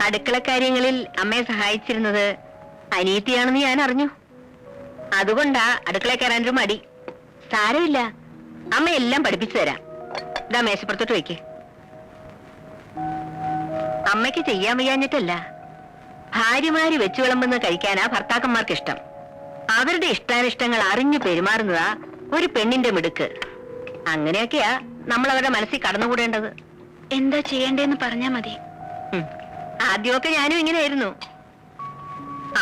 അടുക്കള കാര്യങ്ങളിൽ അമ്മയെ സഹായിച്ചിരുന്നത് അനിയത്തിയാണെന്ന് ഞാൻ അറിഞ്ഞു. അതുകൊണ്ടാ അടുക്കള കയറാനൊരു മടി. സാരമില്ല, അമ്മ എല്ലാം പഠിപ്പിച്ചു തരാം. ഇതാ മേശപ്പുറത്തോട്ട് വയ്ക്ക്. അമ്മയ്ക്ക് ചെയ്യാൻ വയ്യാഞ്ഞിട്ടല്ല, ഭാര്യമാര് വെച്ചു വിളമ്പുന്നത് കഴിക്കാനാ ഭർത്താക്കന്മാർക്ക് ഇഷ്ടം. അവരുടെ ഇഷ്ടാനിഷ്ടങ്ങൾ അറിഞ്ഞു പെരുമാറുന്നതാ ഒരു പെണ്ണിന്റെ മിടുക്ക്. അങ്ങനെയൊക്കെയാ നമ്മൾ അവരുടെ മനസ്സിൽ കടന്നുകൂടേണ്ടത്. എന്താ ചെയ്യേണ്ടതെന്ന് പറഞ്ഞാ മതി. ആദ്യമൊക്കെ ഞാനും ഇങ്ങനെയായിരുന്നു.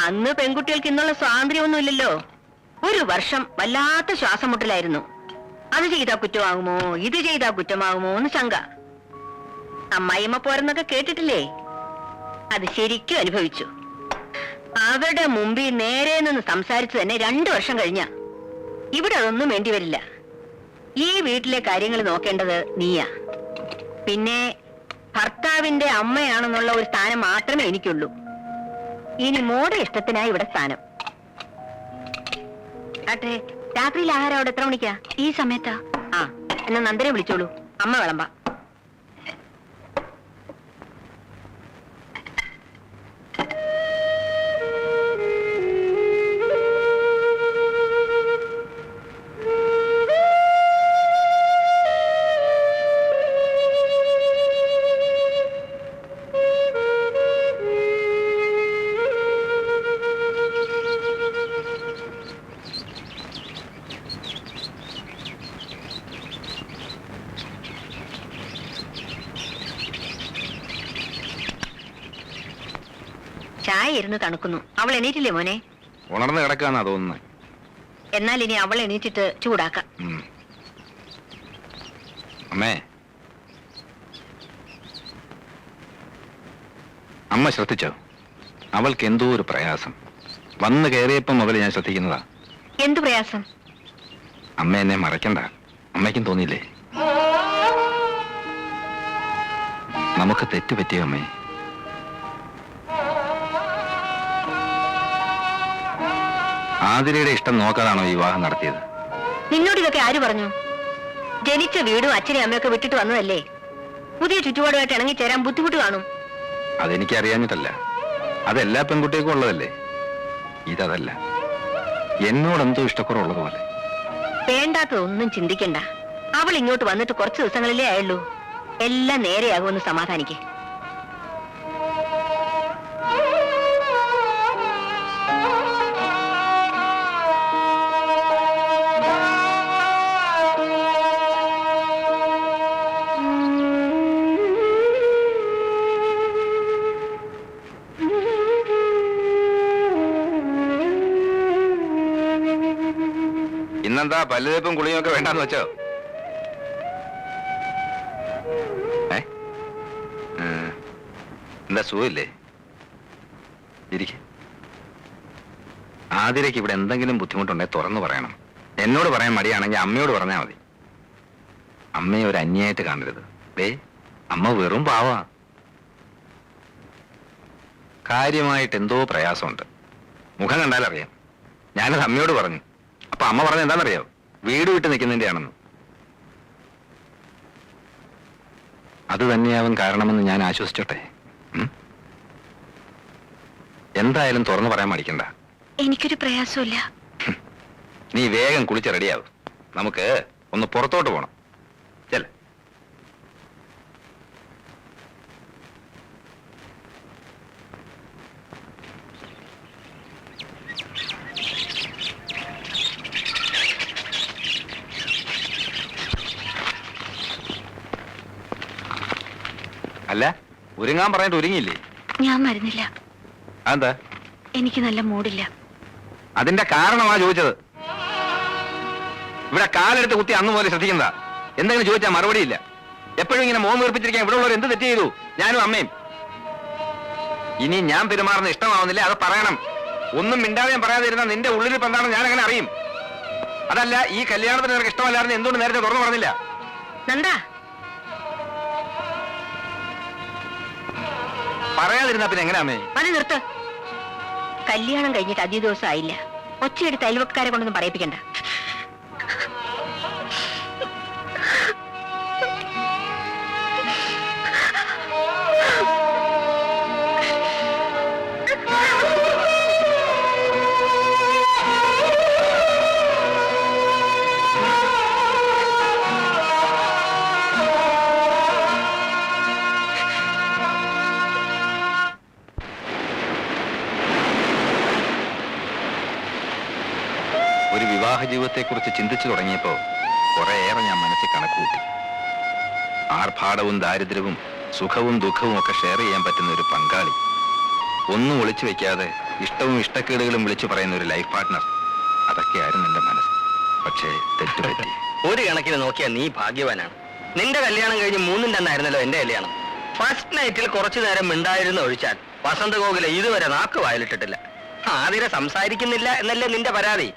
അന്ന് പെൺകുട്ടികൾക്ക് ഇന്നുള്ള സ്വാതന്ത്ര്യമൊന്നുമില്ലല്ലോ. ഒരു വർഷം വല്ലാത്ത ശ്വാസം മുട്ടലായിരുന്നു. അത് ചെയ്താ കുറ്റമാകുമോ, ഇത് ചെയ്താ കുറ്റമാകുമോ എന്ന് ശങ്ക. അമ്മായിമ്മ പോരെന്നൊക്കെ കേട്ടിട്ടില്ലേ? അത് ശരിക്കും അനുഭവിച്ചു. അവരുടെ മുമ്പിൽ നേരെ നിന്ന് സംസാരിച്ചു തന്നെ 2 വർഷം കഴിഞ്ഞ. ഇവിടെ അതൊന്നും വേണ്ടി വരില്ല. ഈ വീട്ടിലെ കാര്യങ്ങൾ നോക്കേണ്ടത് നീയാ. പിന്നെ ഭർത്താവിന്റെ അമ്മയാണെന്നുള്ള ഒരു സ്ഥാനം മാത്രമേ എനിക്കുള്ളൂ. ഇനി മോടെ ഇഷ്ടത്തിനായി ഇവിടെ സ്ഥാനം. ആട്ടെ, രാത്രിയിൽ ആഹാരം അവിടെ എത്ര മണിക്കാ? ഈ സമയത്താ. ആ, എന്നാ നന്ദനെ വിളിച്ചോളൂ, അമ്മ വിളമ്പാ. ചായ ഇരുന്ന് തണുക്കുന്നു. അവൾ എണീറ്റില്ലേ മോനെ? ഉണർന്ന് കിടക്കാന്നാ തോന്നുന്നത്. എന്നാൽ ഇനി അവൾ എണീറ്റിട്ട് ചൂടാക്കാം. അമ്മേ, അമ്മ ശ്രദ്ധിച്ചോ? അവൾക്ക് എന്തോ ഒരു പ്രയാസം. വന്ന് കയറിയപ്പം മുതൽ ഞാൻ ശ്രദ്ധിക്കുന്നതാ. എന്തു പ്രയാസം? അമ്മ എന്നെ മറക്കണ്ട. അമ്മയ്ക്കും തോന്നിയില്ലേ? നമുക്ക് തെറ്റുപറ്റിയോ അമ്മേ? ആതിരയുടെ ഇഷ്ടം നോക്കാതാണോ വിവാഹം നടത്തിയത്? നിന്നോട് ഇതൊക്കെ ആര് പറഞ്ഞു? ജനിച്ച വീടും അച്ഛനെയും അമ്മയൊക്കെ വിട്ടിട്ട് വന്നതല്ലേ. പുതിയ ചുറ്റുപാടുമായിട്ട് ഇണങ്ങിച്ചേരാൻ ബുദ്ധിമുട്ട് കാണും. അതെനിക്ക് അറിയാഞ്ഞിട്ടല്ല, അതെല്ലാ പെൺകുട്ടികൾക്കും ഉള്ളതല്ലേ. ഇതല്ല, എന്നോടെന്തോ ഇഷ്ടക്കുറവുള്ളതുപോലെ. വേണ്ടാത്തതൊന്നും ചിന്തിക്കണ്ട. അവൾ ഇങ്ങോട്ട് വന്നിട്ട് കുറച്ച് ദിവസങ്ങളിലേ ആയുള്ളൂ. എല്ലാം നേരെയാകുമെന്ന് സമാധാനിക്ക്. ഇന്നെന്താ പല്ലുതേപ്പും കുളിയും ഒക്കെ വേണ്ടാന്ന് വെച്ചോ? എന്താ സുഖമില്ലേ? ഇരിക്കെ. ആതിരയ്ക്ക് ഇവിടെ എന്തെങ്കിലും ബുദ്ധിമുട്ടുണ്ടെങ്കിൽ തുറന്നു പറയണം. എന്നോട് പറയാൻ മടിയാണെങ്കിൽ അമ്മയോട് പറഞ്ഞാൽ മതി. അമ്മയെ ഒരു അന്യായിട്ട് കാണരുത്. അമ്മ വെറും പാവാ. കാര്യമായിട്ട് എന്തോ പ്രയാസമുണ്ട്. മുഖം കണ്ടാലറിയാം. ഞാനത് അമ്മയോട് പറഞ്ഞു. അപ്പൊ അമ്മ പറഞ്ഞ എന്താണെന്നറിയാവോ? വീട് വിട്ട് നിൽക്കുന്നതിന്റെ ആണെന്ന്. അത് തന്നെയാവും കാരണമെന്ന് ഞാൻ ആശ്വസിച്ചോട്ടെ. എന്തായാലും തുറന്നു പറയാൻ മടിക്കണ്ട. എനിക്കൊരു പ്രയാസമില്ല. നീ വേഗം കുളിച്ച് റെഡിയാവും. നമുക്ക് ഒന്ന് പുറത്തോട്ട് പോണം. ചെല്ല. അല്ല, ഒരുങ്ങാൻ പറഞ്ഞിട്ട് ഒരുങ്ങിയില്ലേ? ഞാൻ വരുന്നില്ല. അതെന്താ? എനിക്ക് നല്ല മൂഡില്ല. അതിന്റെ കാരണമാ ചോദിച്ചത്. ഇവിടെ കാലെടുത്ത് കുത്തി അന്ന് പോലെ ശ്രദ്ധിക്കുന്നതാ. എന്തെങ്കിലും ചോദിച്ചാൽ മറുപടിയില്ല. എപ്പോഴും ഇങ്ങനെ മോൻ വീർപ്പിച്ചിരിക്കാൻ ഇവിടെ ഉള്ളവർ എന്ത് തെറ്റ് ചെയ്തു? ഞാനും അമ്മയും. ഇനി ഞാൻ പെരുമാറുന്ന ഇഷ്ടമാവുന്നില്ല, അത് പറയണം. ഒന്നും മിണ്ടാതെ പറയാതെ ഇരുന്ന നിന്റെ ഉള്ളിൽ ഇപ്പം എന്താണെന്ന് ഞാൻ അങ്ങനെ അറിയും. അതല്ല, ഈ കല്യാണത്തിന് നിനക്ക് ഇഷ്ടമല്ലായിരുന്നു എന്തുകൊണ്ട് നേരത്തെ തുറന്നു പറഞ്ഞില്ല? നന്ദാ, പറയാതിരുന്നാ പിന്നെ എങ്ങനെയാ അമ്മേ? അത് നിർത്ത്. കല്യാണം കഴിഞ്ഞിട്ട് അധിക ദിവസം ആയില്ല. ഒച്ചയെടുത്ത് അയൽവക്കാരെ കൊണ്ടൊന്നും പറയിപ്പിക്കണ്ട. ഒരു വിവാഹ ജീവിതത്തെക്കുറിച്ച് ചിന്തിച്ചു തുടങ്ങിയപ്പോൾ കുറേയേറെ ഞാൻ മനസ്സിൽ കണക്കുകൂട്ടി. ആർഭാടവും ദാരിദ്ര്യവും സുഖവും ദുഃഖവും ഒക്കെ ഷെയർ ചെയ്യാൻ പറ്റുന്ന ഒരു പങ്കാളി, ഒന്നും ഒളിച്ചു വെക്കാതെ ഇഷ്ടവും ഇഷ്ടക്കേടുകളും വിളിച്ചു പറയുന്ന ഒരു ലൈഫ് പാർട്ട്ണർ, അതൊക്കെയായിരുന്നു എന്റെ മനസ്സ്. പക്ഷേ തെറ്റുപറ്റി. ഒരു കണക്കിന് നോക്കിയാൽ നീ ഭാഗ്യവാനാണ്. നിന്റെ കല്യാണം കഴിഞ്ഞ് 3-2 എന്റെ കല്യാണം. ഫസ്റ്റ് നൈറ്റിൽ കുറച്ചു നേരം മിണ്ടായിരുന്നു ഒഴിച്ചാൽ വസന്തഗോകുല ഇതുവരെ നാക്ക് വായിലിട്ടിട്ടില്ല. ആതിരെ സംസാരിക്കുന്നില്ല എന്നല്ലേ നിന്റെ പരാതി?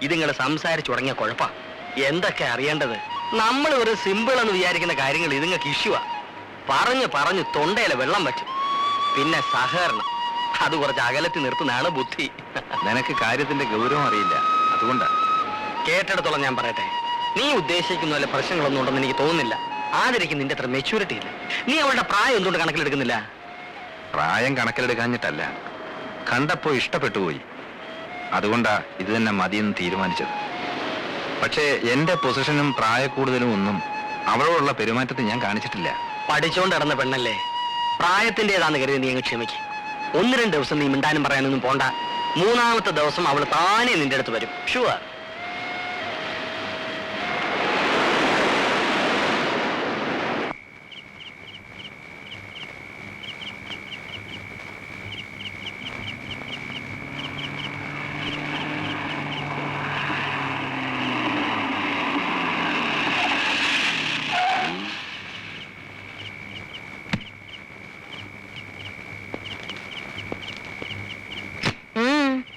ഇതിങ്ങൾ സംസാരിച്ചു തുടങ്ങിയ കുഴപ്പാ. എന്തൊക്കെ അറിയേണ്ടത്? നമ്മൾ ഒരു സിമ്പിൾ എന്ന് വിചാരിക്കുന്ന കാര്യങ്ങൾ ഇതുങ്ങൾക്ക് ഇഷ്യൂവാ. പറഞ്ഞു തൊണ്ടയിലെ വെള്ളം പറ്റും. പിന്നെ സഹകരണം, അത് കുറച്ച് അകലത്തിൽ നിർത്തുന്നതാണ് ബുദ്ധി. നിനക്ക് കാര്യത്തിന്റെ ഗൗരവം അറിയില്ല, അതുകൊണ്ടാ. കേട്ടിടത്തോളം ഞാൻ പറയട്ടെ, നീ ഉദ്ദേശിക്കുന്ന വല്ല പ്രശ്നങ്ങളൊന്നും ഉണ്ടെന്ന് എനിക്ക് തോന്നുന്നില്ല. ആതിരയ്ക്ക് നിന്റെ അത്ര മെച്യൂരിറ്റി ഇല്ല. നീ അവളുടെ പ്രായം എന്തുകൊണ്ട് കണക്കിലെടുക്കുന്നില്ല? പ്രായം കണക്കിലെടുക്കാഞ്ഞിട്ടല്ല, കണ്ടപ്പോ ഇഷ്ടപ്പെട്ടു പോയി. അതുകൊണ്ടാ ഇത് തന്നെ മതിയെന്ന് തീരുമാനിച്ചത്. പക്ഷേ എന്റെ പൊസിഷനും പ്രായക്കൂടുതലും ഒന്നും അവളോടുള്ള പെരുമാറ്റത്തിൽ ഞാൻ കാണിച്ചിട്ടില്ല. പഠിച്ചോണ്ട് നടന്ന പെണ്ണല്ലേ, പ്രായത്തിൻ്റെതാന്ന് കരുതി നീ അങ്ങ് ക്ഷമിക്കും. 1-2 ദിവസം നീ മിണ്ടാനും പറയാനൊന്നും പോണ്ട. 3-ാമത്തെ ദിവസം അവൾ താനേ നിന്റെ അടുത്ത് വരും, ഷുവർ.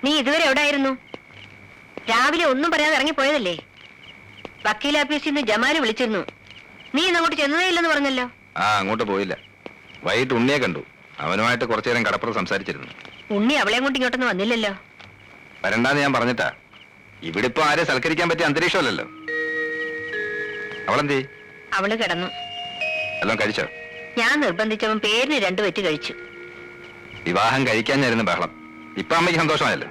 നീ ഇതുവരെ എവിടായിരുന്നു? രാവിലെ ഒന്നും പറയാതെ ഇറങ്ങിപ്പോയതല്ലേ? വക്കീൽ ഓഫീസിൽ നിന്ന് ജമാല് വിളിച്ചിരുന്നു. നീ ഇന്ന് അങ്ങോട്ട് ചെന്നതേ ഇല്ലെന്ന് പറഞ്ഞല്ലോ. അങ്ങോട്ട് പോയില്ല. വൈകിട്ട് ഉണ്ണിയെ കണ്ടു. അവനുമായിട്ട് കുറച്ചു നേരം കടപ്പുറം സംസാരിച്ചിരുന്നു. ഉണ്ണി അവളെ കൊണ്ട് ഇങ്ങോട്ടൊന്നും വന്നില്ലല്ലോ. വരണ്ടാന്ന് ഞാൻ പറഞ്ഞിട്ടാ. ഇവിടെ ഇപ്പൊ ആരെ സൽക്കരിക്കാൻ പറ്റിയ അന്തരീക്ഷമല്ലല്ലോ. അവളെന്തേ? അവള് കിടന്നു. എല്ലാം കഴിച്ചോ? ഞാൻ നിർബന്ധിച്ചവൻ പേരിന് 2 വെച്ച് കഴിച്ചു. വിവാഹം കഴിക്കാനായിരുന്നു ബഹളം. ഇപ്പൊ അമ്മയ്ക്ക് സന്തോഷമായല്ലോ.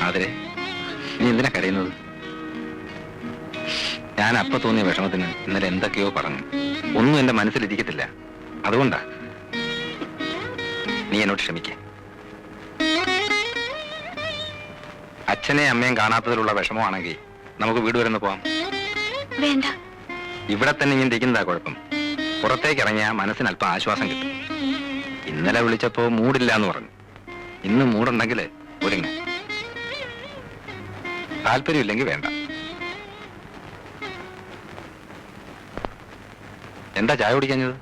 അതിരെ, നീ എന്തിനാ കരയുന്നത്? ഞാൻ അപ്പൊ തോന്നിയ വിഷമത്തിന് ഇന്നലെ എന്തൊക്കെയോ പറഞ്ഞു. ഒന്നും എന്റെ മനസ്സിലിരിക്കത്തില്ല. അതുകൊണ്ടാ. നീ എന്നോട് ക്ഷമിക്കേ. അച്ഛനെ അമ്മയും കാണാത്തതിലുള്ള വിഷമമാണെങ്കിൽ നമുക്ക് വീട് വരെ ഒന്ന് പോവാം. വേണ്ട. ഇവിടെ തന്നെ ഇങ്ങനെ ഇരിക്കുന്നതാ കുഴപ്പം. പുറത്തേക്ക് ഇറങ്ങിയാൽ മനസ്സിന് അല്പം ആശ്വാസം കിട്ടും. ഇന്നലെ വിളിച്ചപ്പോ മൂടില്ല എന്ന് പറഞ്ഞു. ഇന്ന് മൂടുണ്ടെങ്കിൽ ഒരുങ്ങ. താല്പര്യമില്ലെങ്കിൽ വേണ്ട. എന്താ ചായ കുടിക്കാഞ്ഞത്?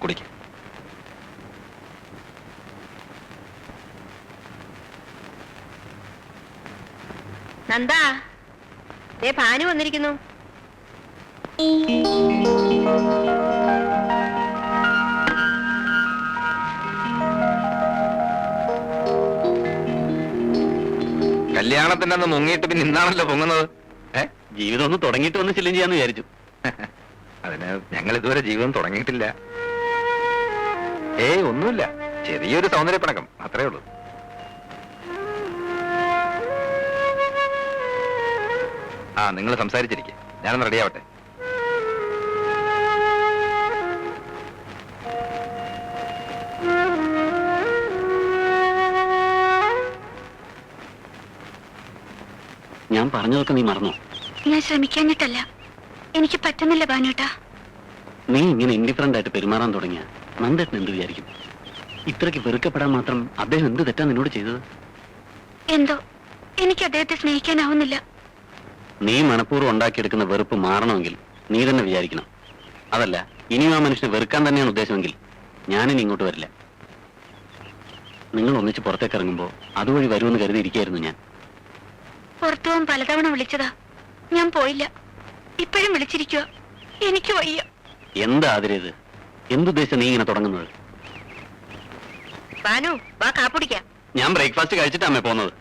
കുടിക്ക. നന്ദാ, ദേ ഭാനു വന്നിരിക്കുന്നു. കല്യാണത്തിന്റെ അന്ന് മുങ്ങിയിട്ട് പിന്നെ ഇന്നാണല്ലോ പൊങ്ങുന്നത്. ജീവിതം ഒന്ന് തുടങ്ങിയിട്ട് ഒന്ന് ചെല്ലും ചെയ്യാന്ന് വിചാരിച്ചു. അതിന് ഞങ്ങൾ ഇതുവരെ ജീവിതം തുടങ്ങിയിട്ടില്ല. ഒന്നുമില്ല, ചെറിയൊരു സൗന്ദര്യപ്പിണക്കം അത്രേ ഉള്ളൂ. നിങ്ങൾ സംസാരിച്ചിരിക്കെ, ഞാനൊന്ന് റെഡിയാവട്ടെ. ഞാൻ പറഞ്ഞതൊക്കെ നീ മറന്നോ? ഞാൻ ശ്രമിക്കാഞ്ഞിട്ടല്ല, എനിക്ക് പറ്റുന്നില്ല ഭാനുട്ടാ. നീ ഇങ്ങനെ ഇൻഡിഫറന്റ് ആയിട്ട് പെരുമാറാൻ തുടങ്ങിയ നന്ദേട്ടൻ എന്ത് വിചാരിക്കും? ഇത്രയ്ക്ക് വെറുക്കപ്പെടാൻ മാത്രം അദ്ദേഹം എന്ത് തെറ്റാ നിന്നോട് ചെയ്തത്? എന്തോ എനിക്ക് അദ്ദേഹത്തെ സ്നേഹിക്കാനാവുന്നില്ല. നീ മനഃപൂർവ്വം ഉണ്ടാക്കിയെടുക്കുന്ന വെറുപ്പ് മാറണമെങ്കിൽ നീ തന്നെ വിചാരിക്കണം. അതല്ല, ഇനിയും ആ മനുഷ്യനെ വെറുക്കാൻ തന്നെയാണ് ഉദ്ദേശമെങ്കിൽ ഞാനിനി ഇങ്ങോട്ട് വരില്ല. നിങ്ങൾ ഒന്നിച്ച് പുറത്തേക്ക് ഇറങ്ങുമ്പോൾ അതുവഴി വരുമെന്ന് കരുതി ഇരിക്കുകയായിരുന്നു ഞാൻ. പുറത്തു പോകാൻ പലതവണ വിളിച്ചതാ, ഞാൻ പോയില്ല. ഇപ്പോഴും വിളിച്ചിരിക്കുക, എനിക്ക് വയ്യ. എന്താ ആതിരേത്? എന്തുദ്ദേശം നീ ഇങ്ങനെ തുടങ്ങുന്നത്? ഭാനു, വാ കാപ്പുടിക്കാം. ഞാൻ ബ്രേക്ക്ഫാസ്റ്റ് കഴിച്ചിട്ടാ അമ്മേ പോകുന്നത്.